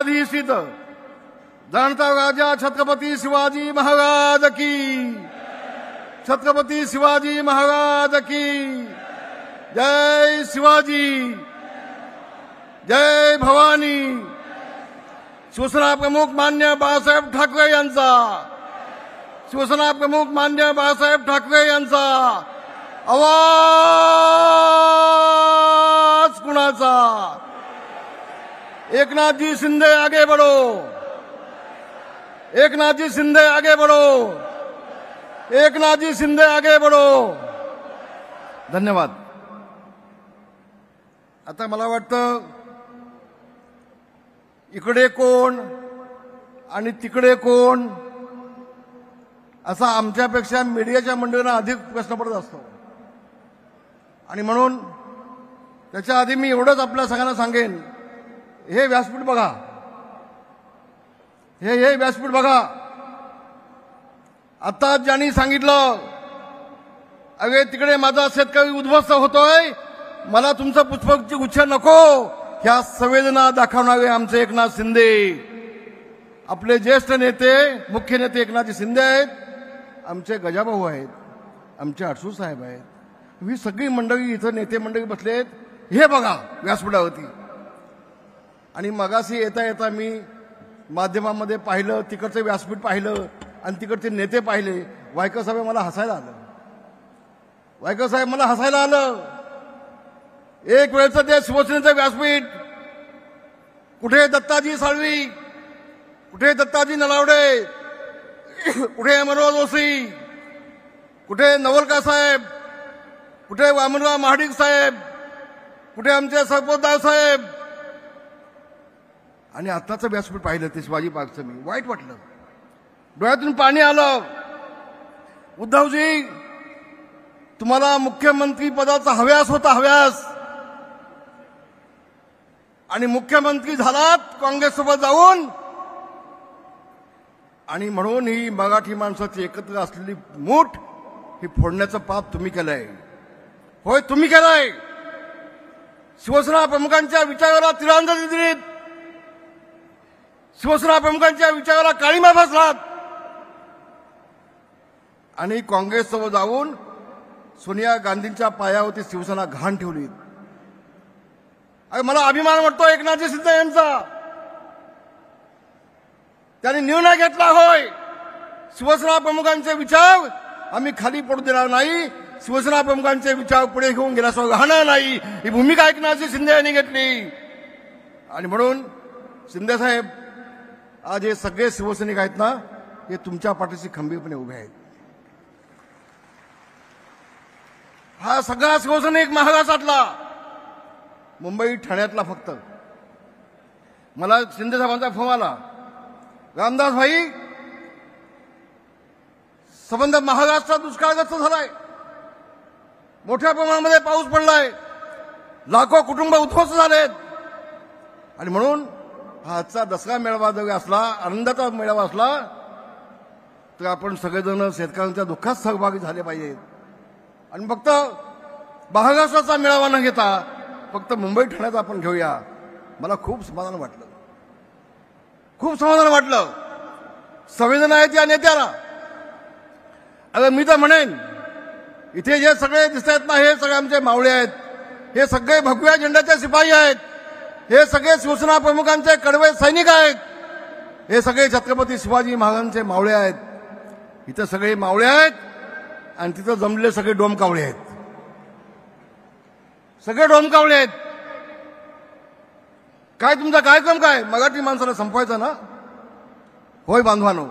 अधिष्ठित जाणता राजा छत्रपती शिवाजी महाराज की, छत्रपती शिवाजी महाराज की जय। शिवाजी जय भवानी। शिवसेना प्रमुख मान्य बाळासाहेब ठाकरे यांचा, शिवसेना प्रमुख मान्य बाळासाहेब ठाकरे यांचा आवाज कुणाचा? एकनाथजी शिंदे आगे बढ़ो, एकनाथजी शिंदे आगे बढ़ो, एकनाथजी शिंदे आगे बढ़ो। धन्यवाद। आता मला वाटतं इकडे कोण आणि तिकडे कोण असा आमच्यापेक्षा मीडियाच्या मंडळींना अधिक प्रश्न पडत असतो आणि म्हणून त्याच्या आधी मी एवढंच आपल्या सगळ्यांना सांगेन, हे व्यासपीठ बघा, हे व्यासपीठ बघा। आता ज्यांनी सांगितलं अरे तिकडे माझा शेतकरी उद्ध्वस्त होतोय, मला तुमचं पुष्पगुच्छ गुच्छ नको, ह्या संवेदना दाखवणारे आमचे एकनाथ शिंदे, आपले ज्येष्ठ नेते मुख्य नेते एकनाथजी शिंदे आहेत, आमचे गजाभाऊ आहेत, आमचे अडसूळ साहेब आहेत, ही सगळी मंडळी इथं नेते मंडळी बसलेत, हे बघा व्यासपीठावरती। आणि मगाशी येता येता मी माध्यमामध्ये पाहिलं, तिकडचे व्यासपीठ पाहिलं आणि तिकडचे नेते पाहिले, वायकर साहेब मला हसायला आलं, वायकर साहेब मला हसायला आलं। एक वेळचं ते शिवसेनेचं व्यासपीठ, कुठे दत्ताजी साळवी, कुठे दत्ताजी नलावडे, कुठे अमरराव जोशी, कुठे नवलका साहेब, कुठे वामनराव महाडिक साहेब, कुठे आमचे सरपोतदार साहेब। आणि आत्ताचं व्यासपीठ पाहिलं ते शिवाजी पार्कचं, मी वाईट वाटलं, डोळ्यातून पाणी आलं। उद्धवजी तुम्हाला मुख्यमंत्री पदाचा हव्यास होता, हव्यास, आणि मुख्यमंत्री झालात काँग्रेससोबत जाऊन, आणि म्हणून ही मराठी माणसाची एकत्र असलेली मूठ ही फोडण्याचं पाप तुम्ही केलंय, होय तुम्ही केलंय। शिवसेना प्रमुखांच्या विचाराला तिरंदाजी दिलीत, शिवसेना प्रमुखांच्या विचाराला काळीमा फासलात आणि काँग्रेससोबत जाऊन सोनिया गांधींच्या पायावरती शिवसेना घाण ठेवली। अरे मला अभिमान वाटतो एकनाथजी शिंदे यांचा, त्यांनी निर्णय घेतला, होय शिवसेना प्रमुखांचे विचार आम्ही खाली पडू देणार नाही, शिवसेना प्रमुखांचे विचार पुढे घेऊन गेल्याशिवाय राहणार नाही, ही भूमिका एकनाथजी शिंदे यांनी घेतली। आणि म्हणून शिंदे साहेब आज हे सगळे शिवसैनिक आहेत ना, हे तुमच्या पाठीशी खंबीरपणे उभे आहेत। हा सगळा शिवसैनिक महाराष्ट्रातला, मुंबई ठाण्यातला फक्त, मला शिंदे साहेबांचा फोन आला, रामदास भाई संबंध महाराष्ट्रात दुष्काळग्रस्त झालाय, मोठ्या प्रमाणामध्ये पाऊस पडलाय, लाखो कुटुंब उद्ध्वस्त झालेत, आणि म्हणून हा आजचा दसरा मेळावा जरी असला, आनंदाचा मेळावा असला, तर आपण सगळेजण शेतकऱ्यांच्या दुःखात सहभागी झाले पाहिजेत आणि फक्त महाराष्ट्राचा मेळावा न घेता फक्त मुंबई ठाण्याचा आपण घेऊया। मला खूप समाधान वाटलं, खूप समाधान वाटलं। संवेदना आहेत या नेत्याला। अगं मी तर म्हणेन इथे जे सगळे दिसत आहेत ना, हे सगळे आमचे मावळे आहेत, हे सगळे भगव्या झेंड्याचे शिपाई आहेत, हे सगळे शिवसेना प्रमुखांचे कडवे सैनिक आहेत, हे सगळे छत्रपती शिवाजी महाराजांचे मावळे आहेत। इथं सगळे मावळे आहेत आणि तिथं जमलेले सगळे डोमकावळे आहेत, सगळे डोमकावळे आहेत। काय तुमचा कार्यक्रम काय? मराठी माणसाला संपवायचा ना? होय बांधवानो,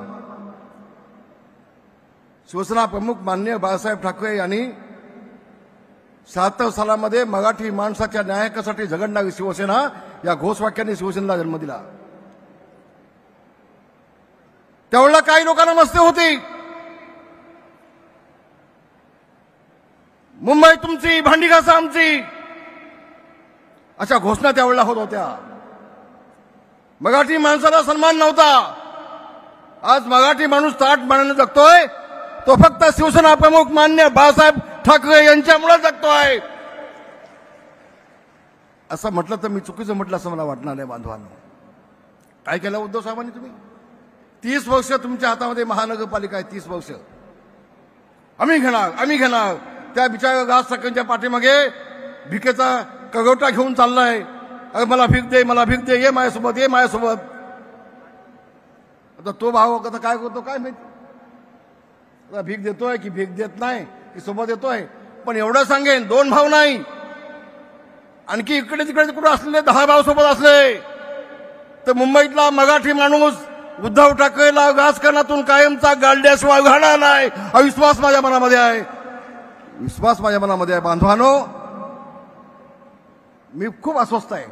शिवसेना प्रमुख माननीय बाळासाहेब ठाकरे यांनी 76 सालामध्ये मराठी माणसाच्या न्यायासाठी झगडणारी शिवसेना या घोषवाक्याने शिवसेनेला जन्म दिला। त्यावेळेला काही लोकांना मस्ती होती, मुंबई तुमची, भांडी घासा आमची, अशा घोषणा त्यावेळेला होत होत्या। मराठी माणसाला सन्मान नव्हता। आज मराठी माणूस ताठमानेने जगतोय, तो फक्त शिवसेना प्रमुख मान्य बाळासाहेब ठाकरे यांच्यामुळे जगतोय। असं म्हटलं तर मी चुकीचं म्हटलं असं मला वाटणार नाही बांधवांनो। काय केलं उद्धव साहेबांनी? तुम्ही 30 वर्ष तुमच्या हातामध्ये महानगरपालिका आहे. 30 वर्ष आम्ही घेणार. त्या बिचाऱ्या राज ठाकरेंच्या पाठीमागे भिकेचा कगवटा घेऊन चाललाय. अरे मला भीक दे, ये माझ्यासोबत. आता तो भाव आता काय करतो काय माहिती, भीक देतोय की भीक देत नाही की सोबत येतोय. पण एवढं सांगेन, 2 भाव नाही, आणखी इकडे तिकडे असलेले 10 भाव सोबत असले तर मुंबईतला मराठी माणूस उद्धव ठाकरेला राजकारणातून कायमचा गाडल्याशिवाय उघडणार नाही. हा विश्वास माझ्या मनामध्ये आहे. बांधवानो, मी खूप अस्वस्थ आहे.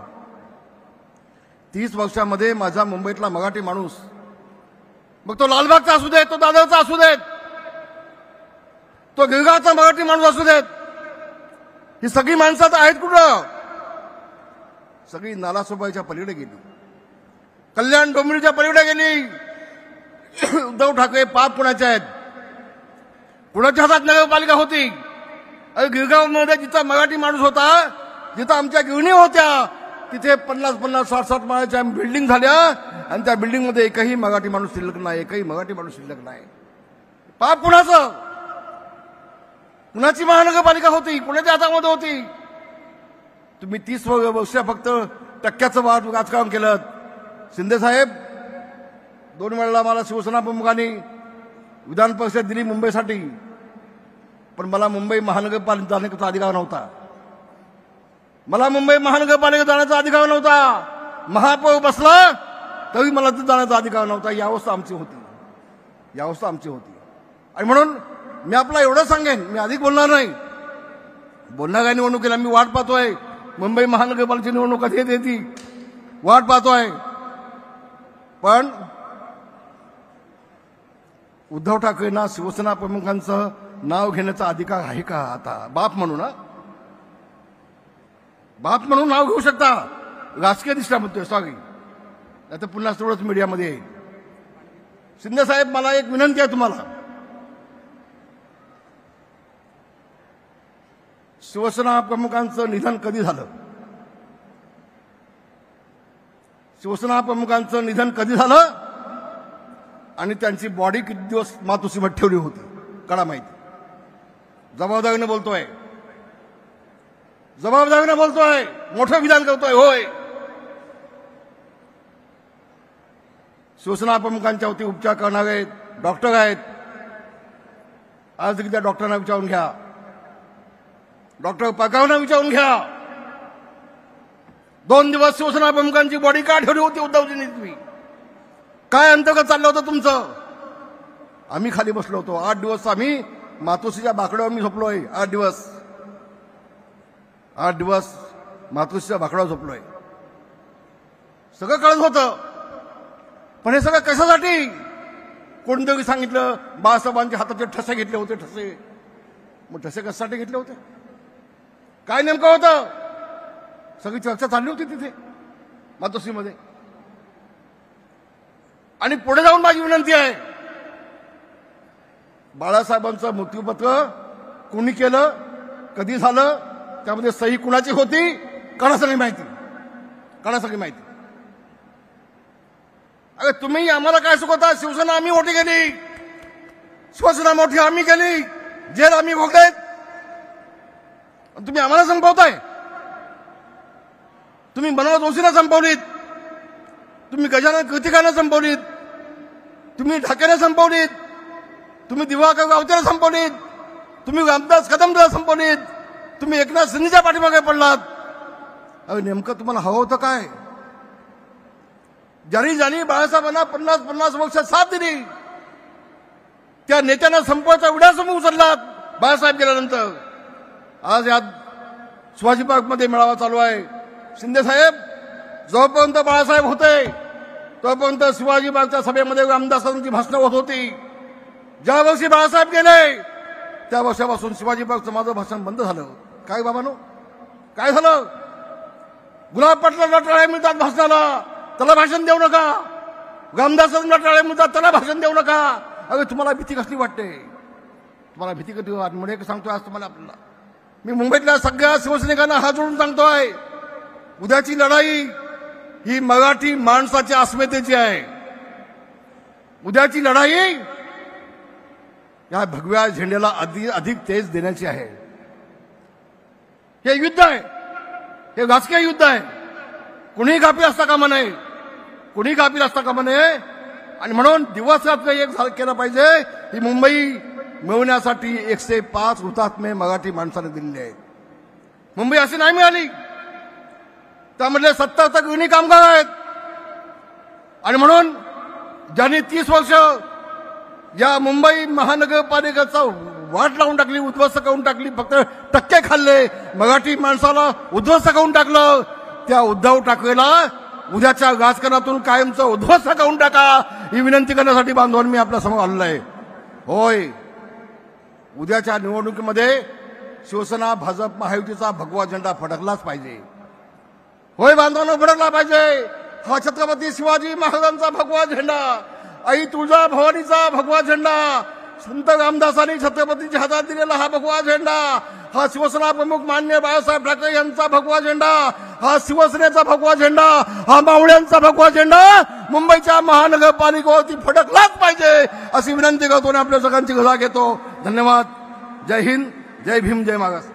30 वर्षामध्ये माझा मुंबईतला मराठी माणूस, मग तो लालबागचा असू देत, तो दादरचा असू देत, तो गिरगावचा मराठी माणूस असू देत, ही सगळी माणसं तर आहेत कुठं? सगळी नालासोपाईच्या पलीकडे गेली, कल्याण डोंबिवलीच्या पलीकडे गेली. उद्धव ठाकरे पाप कुणाचे आहेत? कुणाच्या हातात नगरपालिका होती? अरे गिरगावमध्ये जिथं मराठी माणूस होता, जिथं आमच्या गिरणी होत्या, तिथे 50-50, 60-60 माळ्याच्या बिल्डिंग झाल्या आणि त्या बिल्डिंगमध्ये एकही मराठी माणूस शिल्लक नाही. पाप कुणाचं? कुणाची महानगरपालिका होती? कुणाच्या हातामध्ये होती? तुम्ही 30 वर्ष फक्त टक्क्याचं राजकारण केलं. शिंदे साहेब, 2 वेळेला मला शिवसेना प्रमुखांनी विधान परिषद दिली मुंबईसाठी, पण मला मुंबई महानगरपालिका जाण्याचा अधिकार नव्हता. महापौर बसला तरी मला तिथे जाण्याचा अधिकार नव्हता. ही अवस्था आमची होती. आणि म्हणून मी आपला एवढं सांगेन, मी अधिक बोलणार नाही. बोलणाऱ्या निवडणुकीला मी वाट पाहतोय. मुंबई महानगरपालिकेची निवडणूक कधी येते वाट पाहतोय. पण उद्धव ठाकरेंना शिवसेना प्रमुखांचं नाव घेण्याचा अधिकार आहे का? आता बाप म्हणून नाव घेऊ शकता. राजकीय दृष्ट्या म्हणतोय, सॉरी, आता पुन्हा तेवढंच मीडियामध्ये येईल. शिंदे साहेब, मला एक विनंती आहे तुम्हाला. शिवसेना प्रमुखांचं निधन कधी झालं? आणि त्यांची बॉडी किती दिवस मातोश्रीमध्ये ठेवली होती? कडा माहिती. जबाबदारीने बोलतोय, मोठं विधान करतोय. होय, शिवसेना प्रमुखांच्या वरती उपचार करणारे डॉक्टर आहेत. आज देखील त्या डॉक्टरांना विचारून घ्या, डॉक्टर पगारांना विचारून घ्या, 2 दिवस शिवसेना प्रमुखांची बॉडी का ठेवली होती उद्धवजींनी? तुम्ही काय अंतर्गत चाललं होतं तुमचं? आम्ही खाली बसलो होतो. 8 दिवस आम्ही मातोश्रीच्या बाकड्यावर मी झोपलोय. 8 दिवस मातोश्रीच्या बाकड्यावर झोपलोय. सगळं कळत होतं. पण हे सगळं कशासाठी? कोणतरी सांगितलं बाळासाहेबांच्या हाताचे ठसे घेतले होते. मग ठसे कशासाठी घेतले होते? काय नेमकं होतं? सगळी चर्चा चालली होती तिथे मातोश्रीमध्ये. आणि पुढे जाऊन माझी विनंती आहे, बाळासाहेबांचं मृत्यूपत्र कोणी केलं, कधी झालं, त्यामध्ये सही कुणाची होती, कोणासाठी माहिती. अरे तुम्ही आम्हाला काय शिकवता? शिवसेना आम्ही मोठी केली, शिवसेना मोठी आम्ही केली, जेल आम्ही भोगतायत, तुम्ही आम्हाला संपवताय. तुम्ही मनोहर जोशीला संपवलीत, तुम्ही गजानन कीर्तिकानं संपवलीत, तुम्ही ढाकेने संपवलीत, तुम्ही दिवाकर गावतेला संपवलीत, तुम्ही रामदास कदमला संपवलीत, तुम्ही एकनाथ शिंदेच्या पाठीमागे पडलात. अरे नेमकं तुम्हाला हवं होतं काय? ज्यांनी बाळासाहेबांना 50 वर्ष साथ दिली, त्या नेत्यांना संपवायचा विडासमोर उचललात बाळासाहेब गेल्यानंतर. आज यात शिवाजी पार्कमध्ये मेळावा चालू आहे. शिंदे साहेब, जोपर्यंत बाळासाहेब होते तोपर्यंत शिवाजी पार्कच्या सभेमध्ये रामदासांची भाषणं होत होती. ज्या वर्षी बाळासाहेब गेले त्या वर्षापासून शिवाजी पार्कचं माझं भाषण बंद झालं. काय बाबांनो, काय झालं? गुलाब पाटलांना टाळ्या मिळतात भाषणाला, त्याला भाषण देऊ नका. रामदासांना टाळ्या मिळतात, त्याला भाषण देऊ नका. अरे तुम्हाला भीती कसली वाटते? म्हणून सांगतोय आज तुम्हाला. आपल्याला मी मुंबईतल्या सगळ्या शिवसैनिकांना हात जोडून सांगतोय, उद्याची लढाई ही मराठी माणसाच्या अस्मितेची आहे. उद्याची लढाई या भगव्या झेंड्याला अधिक तेज देण्याची आहे. हे युद्ध आहे, हे राजकीय युद्ध आहे. कुणीही गाफील असता कामा नये, कुणीही गाफील असता कामा नये. आणि म्हणून दिवस रात्र एक केलं पाहिजे. ही मुंबई मिळवण्यासाठी 105 हुतात्मे मराठी माणसाने दिलेले आहेत. मुंबई अशी नाही मिळाली. त्यामधले 70 गृहिणी कामगार आहेत. आणि म्हणून ज्यांनी 30 वर्ष या मुंबई महानगरपालिकेचा वाट लावून टाकली, उद्ध्वस्त करून टाकली, फक्त टक्के खाल्ले, मराठी माणसाला उद्ध्वस्त करून टाकलं, त्या उद्धव ठाकरेला उद्याच्या राजकारणातून कायमचं उद्ध्वस्त करून टाका ही विनंती करण्यासाठी बांधवांनी मी आपल्या समोर आलेलो आहे. होय, उद्याच्या निवडणुकीमध्ये शिवसेना भाजप महायुतीचा भगवा झेंडा फडकलाच पाहिजे. होय बांधवांनो, फडकला पाहिजे. हा छत्रपती शिवाजी महाराजांचा भगवा झेंडा, आई तुळजाभवानीचा भगवा झेंडा, संत रामदासांनी छत्रपतीच्या हातात दिलेला हा भगवा झेंडा, हा शिवसेना प्रमुख मान्य बाळासाहेब ठाकरे यांचा भगवा झेंडा, हा शिवसेनेचा भगवा झेंडा, हा मावळ्यांचा भगवा झेंडा मुंबईच्या महानगरपालिकेवरती फडकलाच पाहिजे अशी विनंती करतो आणि आपल्या सगळ्यांची रजा घेतो. धन्यवाद. जय हिंद, जय भीम, जय महाराष्ट्र.